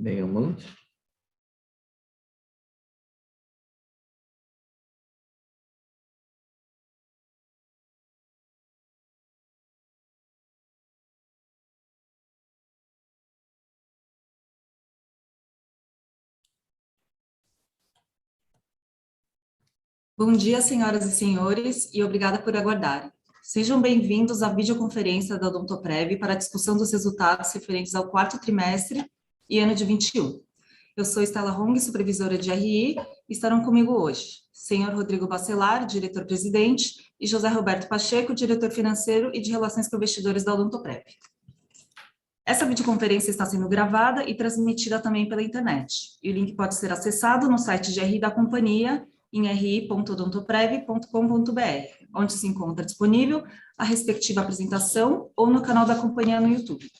Vemos. Bom dia, senhoras e senhores, e obrigada por aguardarem. Sejam bem-vindos à videoconferência da Odontoprev para a discussão dos resultados referentes ao quarto trimestre e ano de 21. Eu sou Estela Hong, supervisora de RI, e estarão comigo hoje senhor Rodrigo Bacelar, diretor-presidente, e José Roberto Pacheco, diretor financeiro e de Relações com Investidores da Odontoprev. Essa videoconferência está sendo gravada e transmitida também pela internet, e o link pode ser acessado no site de RI da companhia, em ri.odontoprev.com.br, onde se encontra disponível a respectiva apresentação ou no canal da companhia no YouTube.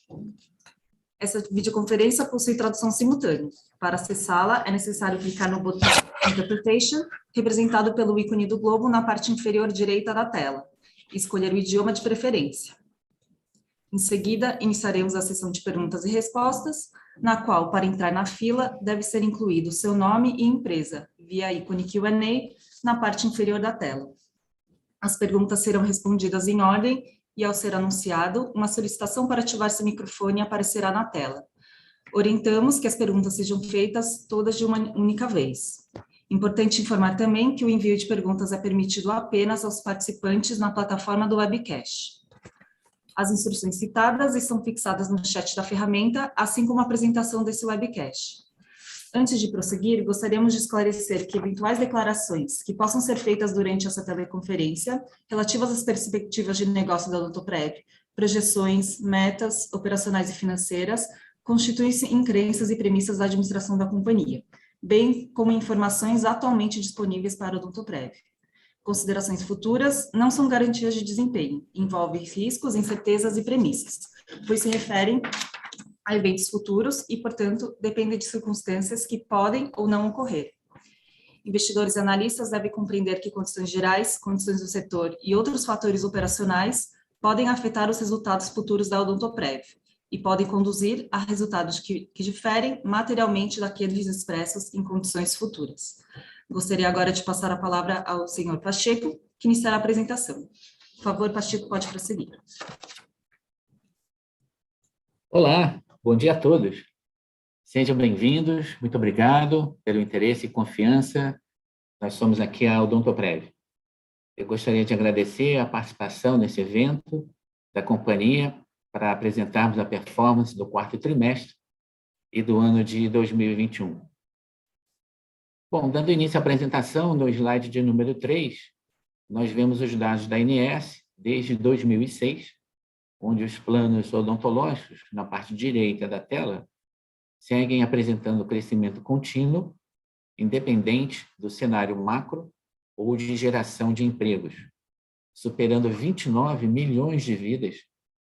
Essa videoconferência possui tradução simultânea. Para acessá-la, é necessário clicar no botão Interpretation, representado pelo ícone do globo na parte inferior direita da tela, e escolher o idioma de preferência. Em seguida, iniciaremos a sessão de perguntas e respostas, na qual, para entrar na fila, deve ser incluído seu nome e empresa, via ícone Q&A, na parte inferior da tela. As perguntas serão respondidas em ordem e, ao ser anunciado, uma solicitação para ativar seu microfone aparecerá na tela. Orientamos que as perguntas sejam feitas todas de uma única vez. Importante informar também que o envio de perguntas é permitido apenas aos participantes na plataforma do webcast. As instruções citadas estão fixadas no chat da ferramenta, assim como a apresentação desse webcast. Antes de prosseguir, gostaríamos de esclarecer que eventuais declarações que possam ser feitas durante essa teleconferência, relativas às perspectivas de negócio da Odontoprev, projeções, metas operacionais e financeiras, constituem-se em crenças e premissas da administração da companhia, bem como informações atualmente disponíveis para a Odontoprev. Considerações futuras não são garantias de desempenho, envolvem riscos, incertezas e premissas, pois se referem a eventos futuros e, portanto, dependem de circunstâncias que podem ou não ocorrer. Investidores e analistas devem compreender que condições gerais, condições do setor e outros fatores operacionais podem afetar os resultados futuros da Odontoprev e podem conduzir a resultados que diferem materialmente daqueles expressos em condições futuras. Gostaria agora de passar a palavra ao senhor Pacheco, que iniciará a apresentação. Por favor, Pacheco, pode prosseguir. Olá, bom dia a todos. Sejam bem-vindos, muito obrigado pelo interesse e confiança. Nós somos aqui a Odontoprev. Eu gostaria de agradecer a participação nesse evento da companhia para apresentarmos a performance do quarto trimestre e do ano de 2021. Bom, dando início à apresentação, no slide de número 3, nós vemos os dados da ANS desde 2006, onde os planos odontológicos, na parte direita da tela, seguem apresentando crescimento contínuo, independente do cenário macro ou de geração de empregos, superando 29 milhões de vidas,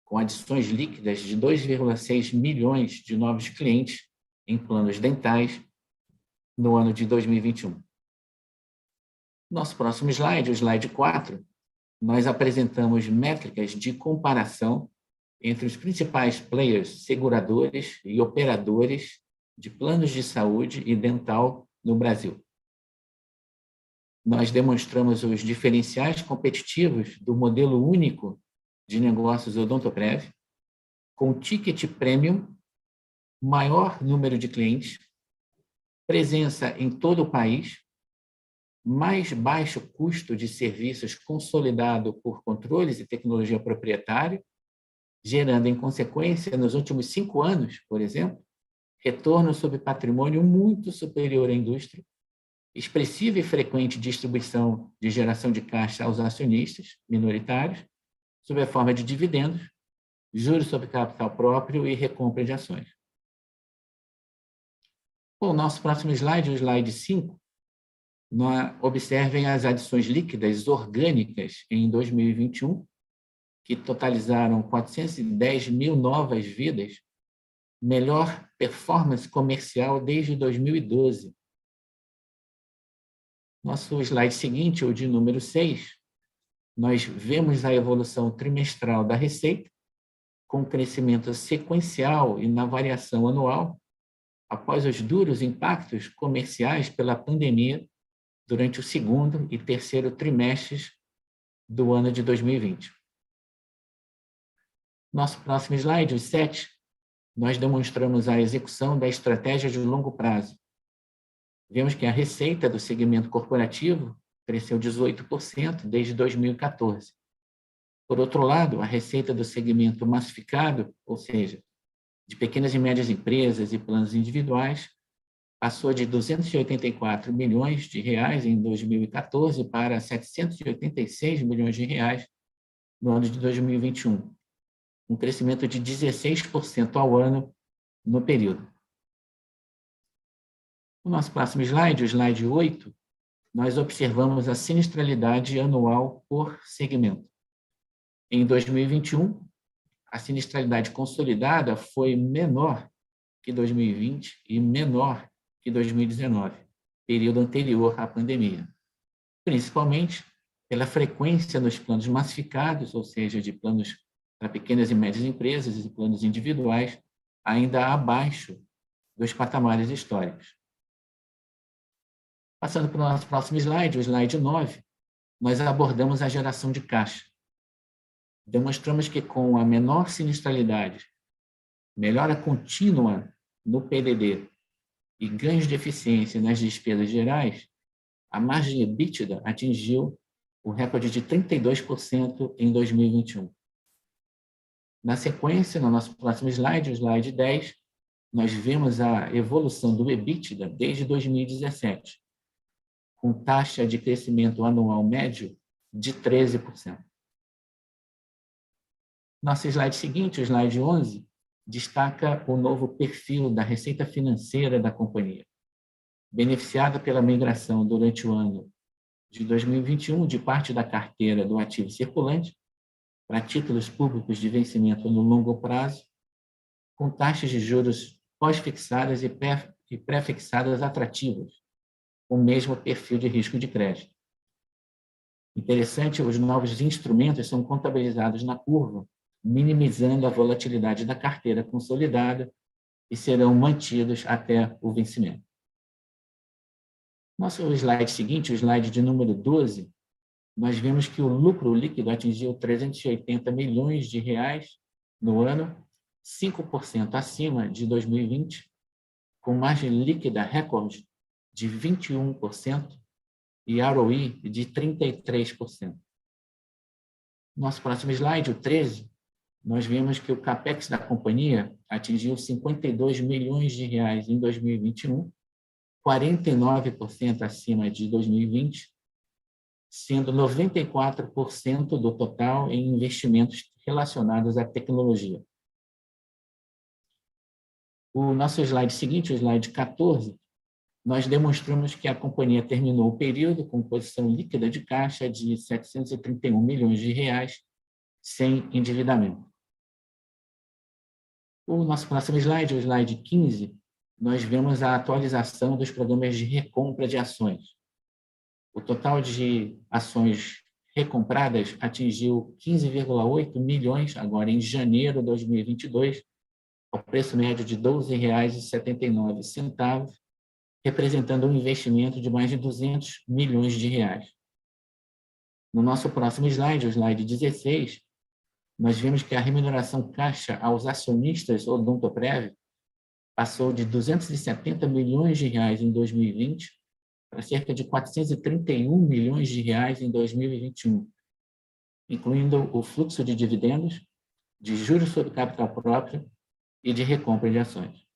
com adições líquidas de 2,6 milhões de novos clientes em planos dentais no ano de 2021. Nosso próximo slide, o slide 4, nós apresentamos métricas de comparação entre os principais players seguradores e operadores de planos de saúde e dental no Brasil. Nós demonstramos os diferenciais competitivos do modelo único de negócios Odontoprev, com ticket premium, maior número de clientes, presença em todo o país, mais baixo custo de serviços consolidado por controles e tecnologia proprietária, gerando, em consequência, nos últimos 5 anos, por exemplo, retorno sobre patrimônio muito superior à indústria, expressiva e frequente distribuição de geração de caixa aos acionistas minoritários, sob a forma de dividendos, juros sobre capital próprio e recompra de ações. Bom, nosso próximo slide, o slide 5, observem as adições líquidas orgânicas em 2021, que totalizaram 410 mil novas vidas, melhor performance comercial desde 2012. Nosso slide seguinte, o de número 6, nós vemos a evolução trimestral da receita, com crescimento sequencial e na variação anual, após os duros impactos comerciais pela pandemia durante o segundo e terceiro trimestres do ano de 2020. Nosso próximo slide, o 7, nós demonstramos a execução da estratégia de longo prazo. Vemos que a receita do segmento corporativo cresceu 18% desde 2014. Por outro lado, a receita do segmento massificado, ou seja, de pequenas e médias empresas e planos individuais, passou de 284 milhões de reais em 2014 para 786 milhões de reais no ano de 2021, um crescimento de 16% ao ano no período. No nosso próximo slide, o slide 8, nós observamos a sinistralidade anual por segmento. Em 2021, a sinistralidade consolidada foi menor que 2020 e menor que 2019, período anterior à pandemia, principalmente pela frequência nos planos massificados, ou seja, de planos para pequenas e médias empresas e planos individuais, ainda abaixo dos patamares históricos. Passando para o nosso próximo slide, o slide 9, nós abordamos a geração de caixa. Demonstramos que com a menor sinistralidade, melhora contínua no PDD e ganhos de eficiência nas despesas gerais, a margem EBITDA atingiu o recorde de 32% em 2021. Na sequência, no nosso próximo slide, o slide 10, nós vemos a evolução do EBITDA desde 2017, com taxa de crescimento anual médio de 13%. Nosso slide seguinte, o slide 11, destaca o novo perfil da receita financeira da companhia, beneficiada pela migração durante o ano de 2021 de parte da carteira do ativo circulante para títulos públicos de vencimento no longo prazo, com taxas de juros pós-fixadas e pré-fixadas atrativas, com o mesmo perfil de risco de crédito. Interessante, os novos instrumentos são contabilizados na curva, minimizando a volatilidade da carteira consolidada e serão mantidos até o vencimento. Nosso slide seguinte, o slide de número 12, nós vemos que o lucro líquido atingiu 380 milhões de reais no ano, 5% acima de 2020, com margem líquida recorde de 21% e ROE de 33%. Nosso próximo slide, o 13, nós vemos que o CAPEX da companhia atingiu 52 milhões de reais em 2021, 49% acima de 2020, sendo 94% do total em investimentos relacionados à tecnologia. O nosso slide seguinte, o slide 14, nós demonstramos que a companhia terminou o período com posição líquida de caixa de 731 milhões de reais, sem endividamento. O nosso próximo slide, o slide 15, nós vemos a atualização dos programas de recompra de ações. O total de ações recompradas atingiu 15,8 milhões agora em janeiro de 2022, ao preço médio de R$ 12,79, representando um investimento de mais de 200 milhões de reais. No nosso próximo slide, o slide 16, nós vemos que a remuneração caixa aos acionistas Odontoprev passou de 270 milhões de reais em 2020 para cerca de 431 milhões de reais em 2021, incluindo o fluxo de dividendos, de juros sobre capital próprio e de recompra de ações.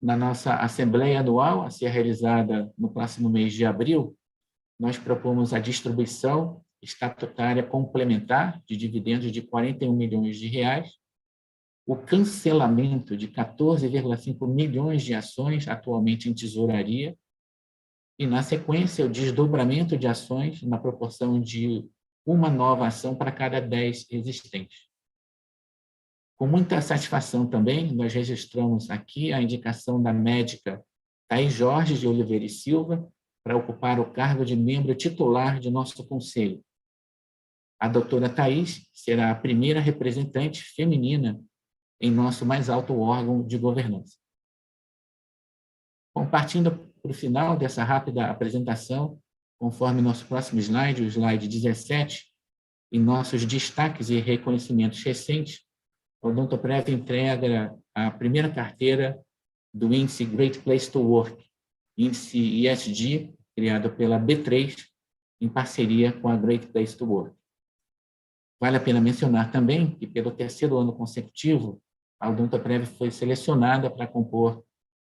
Na nossa assembleia anual, a ser realizada no próximo mês de abril, nós propomos a distribuição estatutária complementar de dividendos de 41 milhões de reais, o cancelamento de 14,5 milhões de ações atualmente em tesouraria e, na sequência, o desdobramento de ações na proporção de uma nova ação para cada 10 existentes. Com muita satisfação também, nós registramos aqui a indicação da médica Thaís Jorge de Oliveira e Silva para ocupar o cargo de membro titular de nosso conselho. A doutora Thaís será a primeira representante feminina em nosso mais alto órgão de governança. Bom, partindo para o final dessa rápida apresentação, conforme nosso próximo slide, o slide 17, em nossos destaques e reconhecimentos recentes, o Odontoprev entrega a primeira carteira do índice Great Place to Work, índice ESG, criado pela B3, em parceria com a Great Place to Work. Vale a pena mencionar também que, pelo terceiro ano consecutivo, a Odontoprev foi selecionada para compor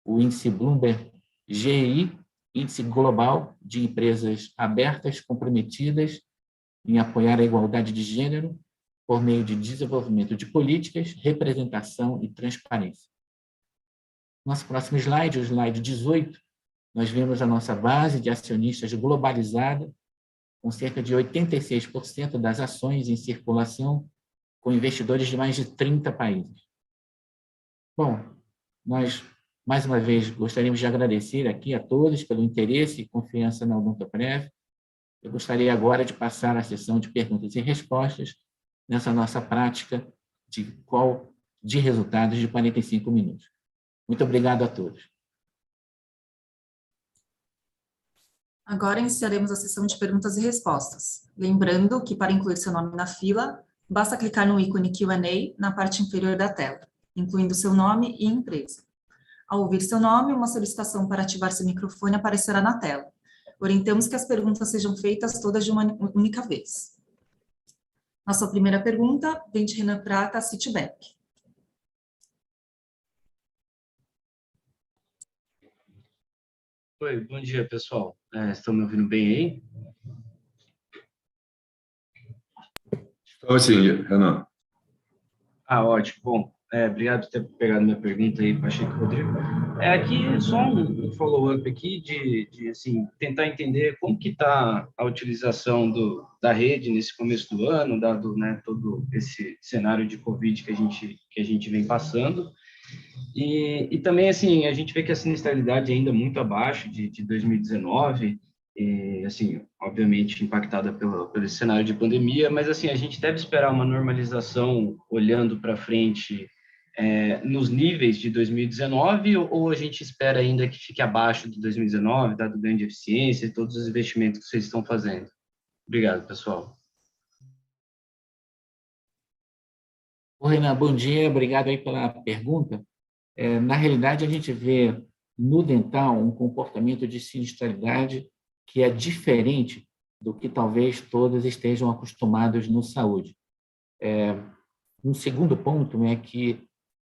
o índice Bloomberg GI, índice global de empresas abertas, comprometidas em apoiar a igualdade de gênero por meio de desenvolvimento de políticas, representação e transparência. Nosso próximo slide, o slide 18, nós vemos a nossa base de acionistas globalizada, com cerca de 86% das ações em circulação, com investidores de mais de 30 países. Bom, nós, mais uma vez, gostaríamos de agradecer aqui a todos pelo interesse e confiança na Odontoprev. Eu gostaria agora de passar a sessão de perguntas e respostas nessa nossa prática de resultados de 45 minutos. Muito obrigado a todos. Agora iniciaremos a sessão de perguntas e respostas. Lembrando que, para incluir seu nome na fila, basta clicar no ícone Q&A na parte inferior da tela, incluindo seu nome e empresa. Ao ouvir seu nome, uma solicitação para ativar seu microfone aparecerá na tela. Orientamos que as perguntas sejam feitas todas de uma única vez. Nossa primeira pergunta vem de Renan Prata, Citibank. Oi, bom dia, pessoal. Estão me ouvindo bem aí? Estou sim, Renan. Ótimo. Bom, obrigado por ter pegado minha pergunta aí, Pacheco Rodrigo. Aqui só um follow-up aqui de assim, tentar entender como que está a utilização da rede nesse começo do ano, dado, né, todo esse cenário de Covid que a gente vem passando. E também, assim, a gente vê que a sinistralidade é ainda muito abaixo de 2019, e, assim, obviamente impactada pelo esse cenário de pandemia, mas, assim, a gente deve esperar uma normalização olhando para frente nos níveis de 2019, ou a gente espera ainda que fique abaixo de 2019, dado o ganho de eficiência e todos os investimentos que vocês estão fazendo? Obrigado, pessoal. Oi, Renan, bom dia, obrigado aí pela pergunta. Na realidade, a gente vê no dental um comportamento de sinistralidade que é diferente do que talvez todos estejam acostumados no saúde. Um segundo ponto é que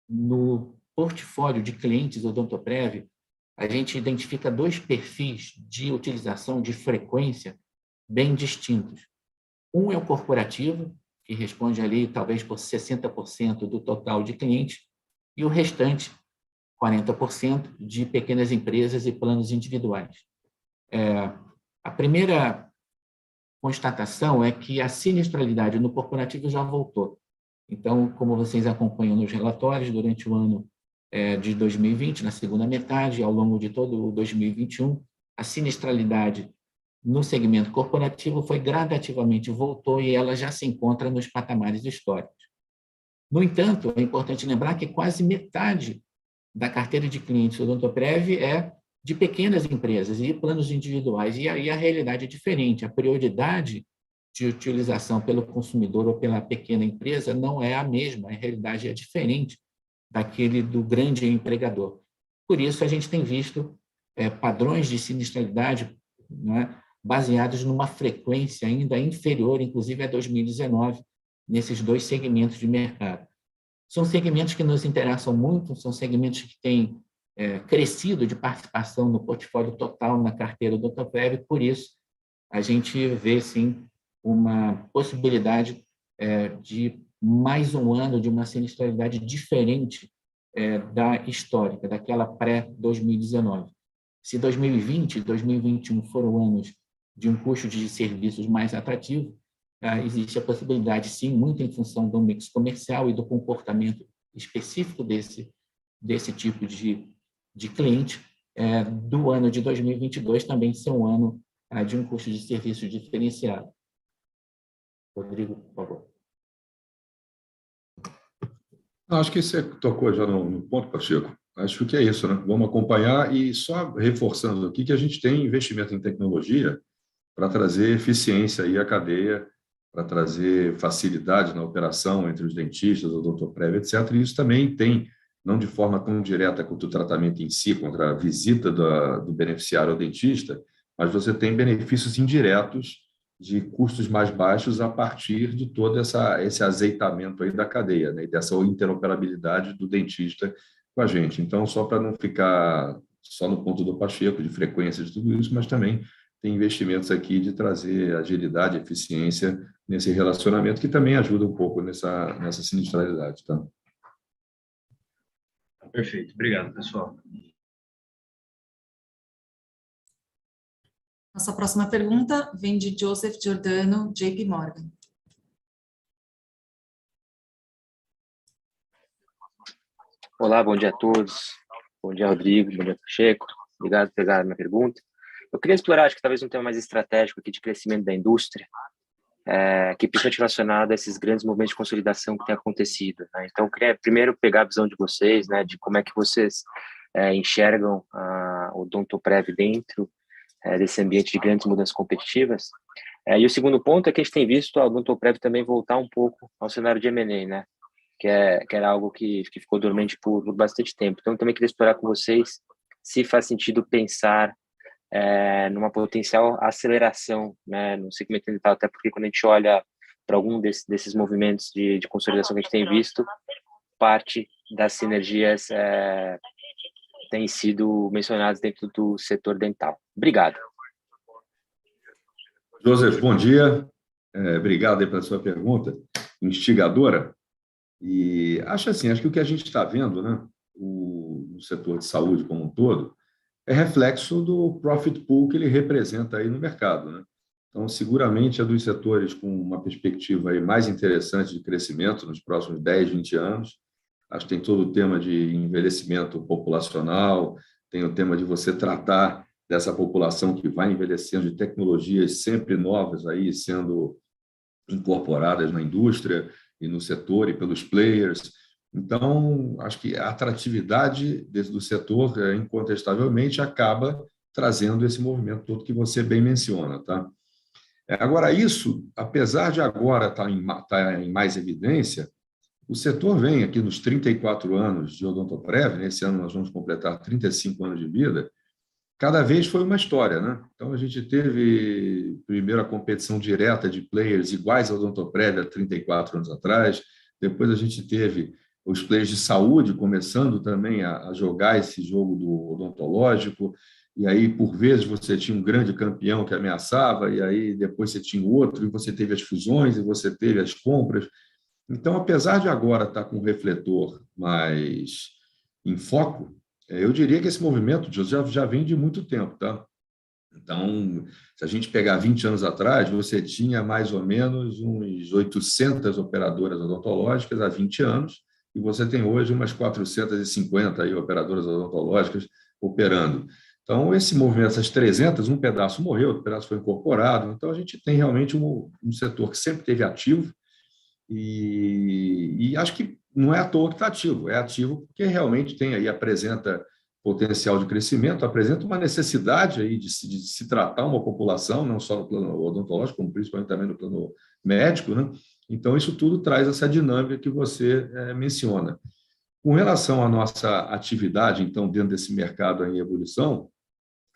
no portfólio de clientes Odontoprev, a gente identifica dois perfis de utilização de frequência bem distintos. Um é o corporativo, que responde ali talvez por 60% do total de clientes, e o restante, 40%, de pequenas empresas e planos individuais. A primeira constatação é que a sinistralidade no corporativo já voltou. Então, como vocês acompanham nos relatórios, durante o ano de 2020, na segunda metade, ao longo de todo o 2021, a sinistralidade no segmento corporativo foi gradativamente voltou e ela já se encontra nos patamares históricos. No entanto, é importante lembrar que quase metade da carteira de clientes do Odontoprev é de pequenas empresas e planos individuais, e aí a realidade é diferente. A prioridade de utilização pelo consumidor ou pela pequena empresa não é a mesma, a realidade é diferente daquele do grande empregador. Por isso, a gente tem visto padrões de sinistralidade, né, baseados numa frequência ainda inferior, inclusive a 2019, nesses dois segmentos de mercado. São segmentos que nos interessam muito, são segmentos que têm crescido de participação no portfólio total na carteira do Odontoprev, por isso a gente vê, sim, uma possibilidade de mais um ano de uma sinistralidade diferente da histórica, daquela pré-2019. Se 2020 e 2021 foram anos de um custo de serviços mais atrativo, existe a possibilidade, sim, muito em função do mix comercial e do comportamento específico desse tipo de cliente, do ano de 2022 também ser um ano de um custo de serviço diferenciado. Rodrigo, por favor. Acho que você tocou já no ponto, Pacheco. Acho que é isso, né? Vamos acompanhar e só reforçando aqui que a gente tem investimento em tecnologia para trazer eficiência aí à cadeia, para trazer facilidade na operação entre os dentistas, o odontoprev, etc. E isso também tem, não de forma tão direta quanto o tratamento em si, contra a visita do beneficiário ao dentista, mas você tem benefícios indiretos de custos mais baixos a partir de todo esse azeitamento aí da cadeia, né, e dessa interoperabilidade do dentista com a gente. Então, só para não ficar só no ponto do Pacheco, de frequência de tudo isso, mas também tem investimentos aqui de trazer agilidade e eficiência nesse relacionamento, que também ajuda um pouco nessa sinistralidade. Tá? Perfeito. Obrigado, pessoal. Nossa próxima pergunta vem de Joseph Giordano, JP Morgan. Olá, bom dia a todos. Bom dia, Rodrigo. Bom dia, Pacheco. Obrigado por pegar a minha pergunta. Eu queria explorar, acho que talvez um tema mais estratégico aqui de crescimento da indústria, que principalmente relacionado a esses grandes movimentos de consolidação que têm acontecido, né? Então, eu queria primeiro pegar a visão de vocês, né, de como é que vocês enxergam o Odontoprev dentro desse ambiente de grandes mudanças competitivas. E o segundo ponto é que a gente tem visto a Odontoprev também voltar um pouco ao cenário de M&A, né? Que era algo que ficou dormente por bastante tempo. Então, eu também queria explorar com vocês se faz sentido pensar numa potencial aceleração, né, no segmento dental, até porque quando a gente olha para algum desses movimentos de consolidação que a gente tem visto, parte das sinergias têm sido mencionadas dentro do setor dental. Obrigado. Joseph, bom dia. Obrigado aí pela sua pergunta instigadora. E acho que o que a gente está vendo, né, no setor de saúde como um todo, é reflexo do profit pool que ele representa aí no mercado, né? Então, seguramente é dos setores com uma perspectiva aí mais interessante de crescimento nos próximos 10, 20 anos. Acho que tem todo o tema de envelhecimento populacional, tem o tema de você tratar dessa população que vai envelhecendo, de tecnologias sempre novas aí sendo incorporadas na indústria e no setor e pelos players. Então, acho que a atratividade do setor, incontestavelmente, acaba trazendo esse movimento todo que você bem menciona. Tá? Agora, isso, apesar de agora estar em mais evidência, o setor vem aqui nos 34 anos de Odontoprev, nesse ano nós vamos completar 35 anos de vida, cada vez foi uma história, né? Então, a gente teve primeiro a competição direta de players iguais ao Odontoprev há 34 anos atrás, depois a gente teve os players de saúde começando também a jogar esse jogo do odontológico, e aí, por vezes, você tinha um grande campeão que ameaçava, e aí depois você tinha outro, e você teve as fusões, e você teve as compras. Então, apesar de agora estar com o refletor mais em foco, eu diria que esse movimento já vem de muito tempo, tá? Então, se a gente pegar 20 anos atrás, você tinha mais ou menos uns 800 operadoras odontológicas há 20 anos, e você tem hoje umas 450 aí operadoras odontológicas operando. Então, esse movimento, essas 300, um pedaço morreu, outro pedaço foi incorporado. Então, a gente tem realmente um setor que sempre teve ativo, e acho que não é à toa que está ativo, é ativo porque realmente tem aí, apresenta potencial de crescimento, apresenta uma necessidade aí de se tratar uma população, não só no plano odontológico, como principalmente também no plano médico, né? Então, isso tudo traz essa dinâmica que você menciona. Com relação à nossa atividade, então, dentro desse mercado em evolução,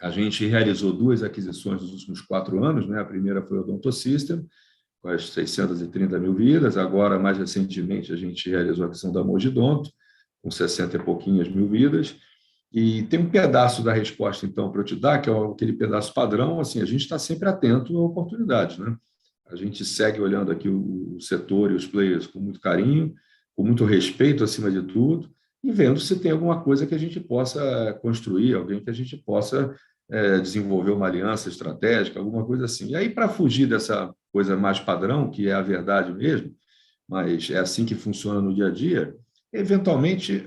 a gente realizou 2 aquisições nos últimos 4 anos, né? A primeira foi o Odontosystem, com as 630 mil vidas. Agora, mais recentemente, a gente realizou a aquisição da Mogidonto, com 60 e pouquinhas mil vidas. E tem um pedaço da resposta, então, para eu te dar, que é aquele pedaço padrão, assim, a gente está sempre atento a oportunidades, né? A gente segue olhando aqui o setor e os players com muito carinho, com muito respeito, acima de tudo, e vendo se tem alguma coisa que a gente possa construir, alguém que a gente possa desenvolver uma aliança estratégica, alguma coisa assim. E aí, para fugir dessa coisa mais padrão, que é a verdade mesmo, mas é assim que funciona no dia a dia, eventualmente,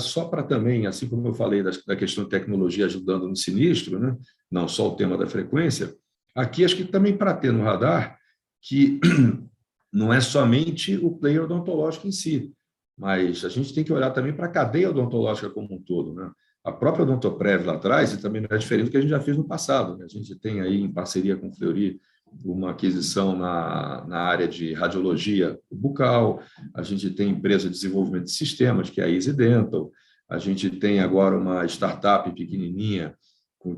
só para também, assim como eu falei da questão de tecnologia ajudando no sinistro, né? Não só o tema da frequência, aqui acho que também para ter no radar que não é somente o player odontológico em si. mas a gente tem que olhar também para a cadeia odontológica como um todo, né? A própria Odontoprev lá atrás, e também não é diferente do que a gente já fez no passado, né? A gente tem aí, em parceria com o Fleury, uma aquisição na área de radiologia bucal, a gente tem empresa de desenvolvimento de sistemas, que é a Easy Dental, a gente tem agora uma startup pequenininha,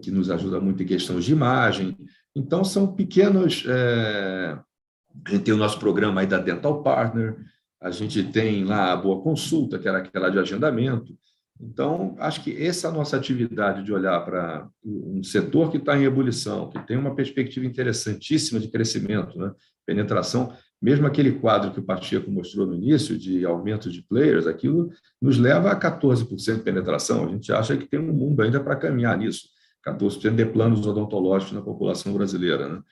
que nos ajuda muito em questões de imagem. Então, são pequenos... A gente tem o nosso programa aí da Dental Partner, a gente tem lá a Boa Consulta, que era aquela de agendamento. Então, acho que essa é a nossa atividade de olhar para um setor que está em ebulição, que tem uma perspectiva interessantíssima de crescimento, né? Penetração, mesmo aquele quadro que o Pacheco mostrou no início, de aumento de players, aquilo nos leva a 14% de penetração. A gente acha que tem um mundo ainda para caminhar nisso, 14% de planos odontológicos na população brasileira, né?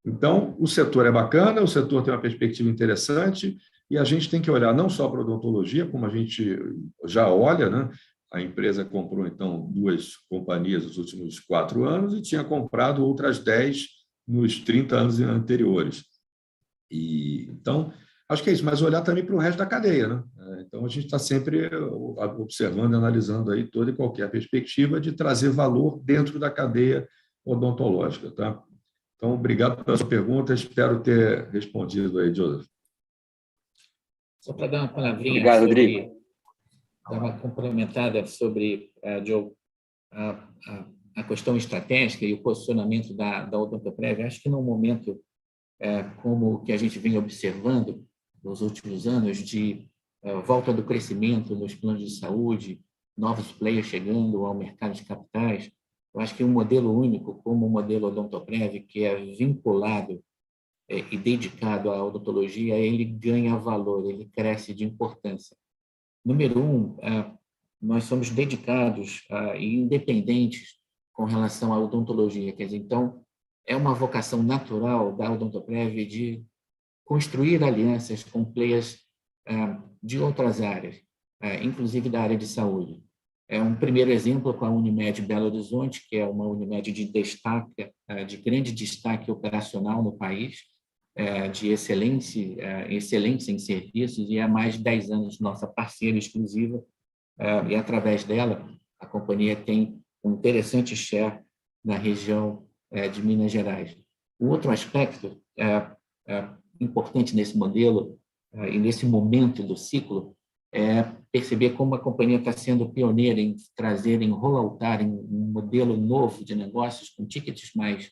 Então, o setor é bacana, o setor tem uma perspectiva interessante, e a gente tem que olhar não só para a odontologia, como a gente já olha, né? A empresa comprou, então, 2 companhias nos últimos 4 anos e tinha comprado outras 10 nos 30 anos anteriores. Então, acho que é isso, mas olhar também para o resto da cadeia, né? Então, a gente está sempre observando e analisando aí toda e qualquer perspectiva de trazer valor dentro da cadeia odontológica, tá? Então, obrigado pela sua pergunta, espero ter respondido aí, Joseph. Só para dar uma palavrinha Obrigado, sobre, Rodrigo. dar uma complementada sobre, Joe, a questão estratégica e o posicionamento da Odontoprev. Acho que num momento como o que a gente vem observando nos últimos anos, de volta do crescimento nos planos de saúde, novos players chegando ao mercado de capitais, eu acho que um modelo único, como o modelo Odontoprev, que é vinculado e dedicado à odontologia, ele ganha valor, ele cresce de importância. Número 1, nós somos dedicados e independentes com relação à odontologia. Quer dizer, então, é uma vocação natural da Odontoprev de construir alianças com players de outras áreas, inclusive da área de saúde. É um primeiro exemplo com a Unimed Belo Horizonte, que é uma Unimed de destaque, de grande destaque operacional no país, de excelência em serviços, e há mais de 10 anos nossa parceira exclusiva, e através dela a companhia tem um interessante share na região de Minas Gerais. O outro aspecto importante nesse modelo e nesse momento do ciclo é perceber como a companhia está sendo pioneira em trazer, em rolloutar um modelo novo de negócios com tickets mais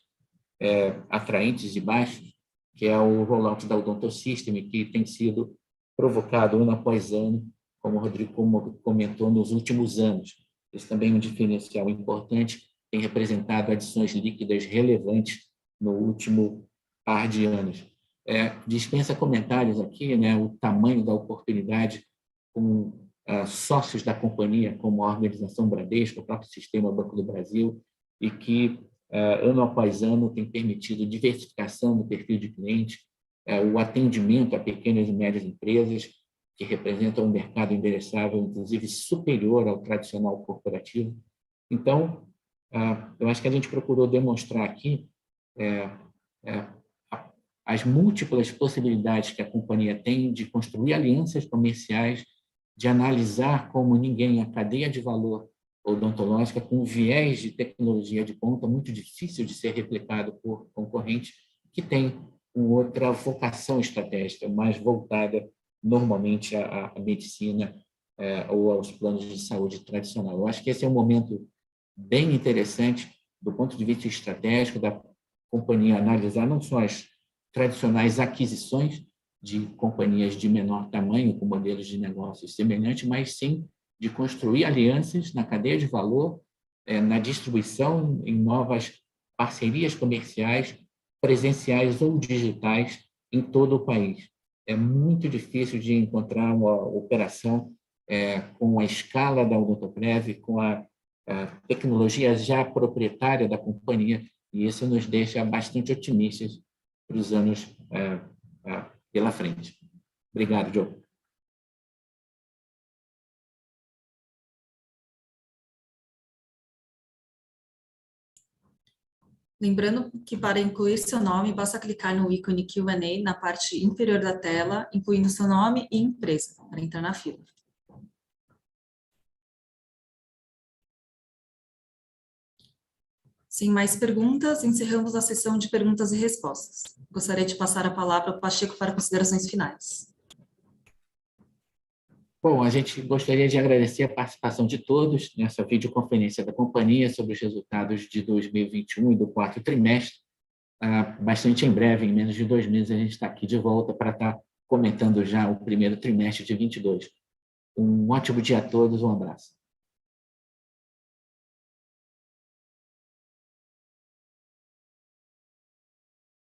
atraentes e baixos, que é o rollout da Odonto System, que tem sido provocado ano após ano, como o Rodrigo comentou, nos últimos anos. Esse também é um diferencial importante, tem representado adições líquidas relevantes no último par de anos. Dispensa comentários aqui, né, o tamanho da oportunidade com sócios da companhia, como a Organização Bradesco, o próprio Sistema Banco do Brasil, e que, ano após ano, tem permitido diversificação do perfil de cliente, o atendimento a pequenas e médias empresas, que representam um mercado endereçável, inclusive, superior ao tradicional corporativo. Então, eu acho que a gente procurou demonstrar aqui as múltiplas possibilidades que a companhia tem de construir alianças comerciais, de analisar como ninguém a cadeia de valor odontológica com viés de tecnologia de ponta, muito difícil de ser replicado por concorrentes, que tem uma outra vocação estratégica, mais voltada normalmente à medicina ou aos planos de saúde tradicional. Eu acho que esse é um momento bem interessante do ponto de vista estratégico da companhia analisar não só as tradicionais aquisições de companhias de menor tamanho, com modelos de negócios semelhantes, mas sim de construir alianças na cadeia de valor, na distribuição, em novas parcerias comerciais, presenciais ou digitais, em todo o país. É muito difícil de encontrar uma operação com a escala da Odontoprev, com a tecnologia já proprietária da companhia, e isso nos deixa bastante otimistas para os anos pela frente. Obrigado, Joe. Lembrando que para incluir seu nome, basta clicar no ícone Q&A na parte inferior da tela, incluindo seu nome e empresa, para entrar na fila. Sem mais perguntas, encerramos a sessão de perguntas e respostas. Gostaria de passar a palavra ao Pacheco para considerações finais. Bom, a gente gostaria de agradecer a participação de todos nessa videoconferência da companhia sobre os resultados de 2021 e do quarto trimestre. Bastante em breve, em menos de 2 meses, a gente está aqui de volta para estar comentando já o primeiro trimestre de 22. Um ótimo dia a todos, um abraço.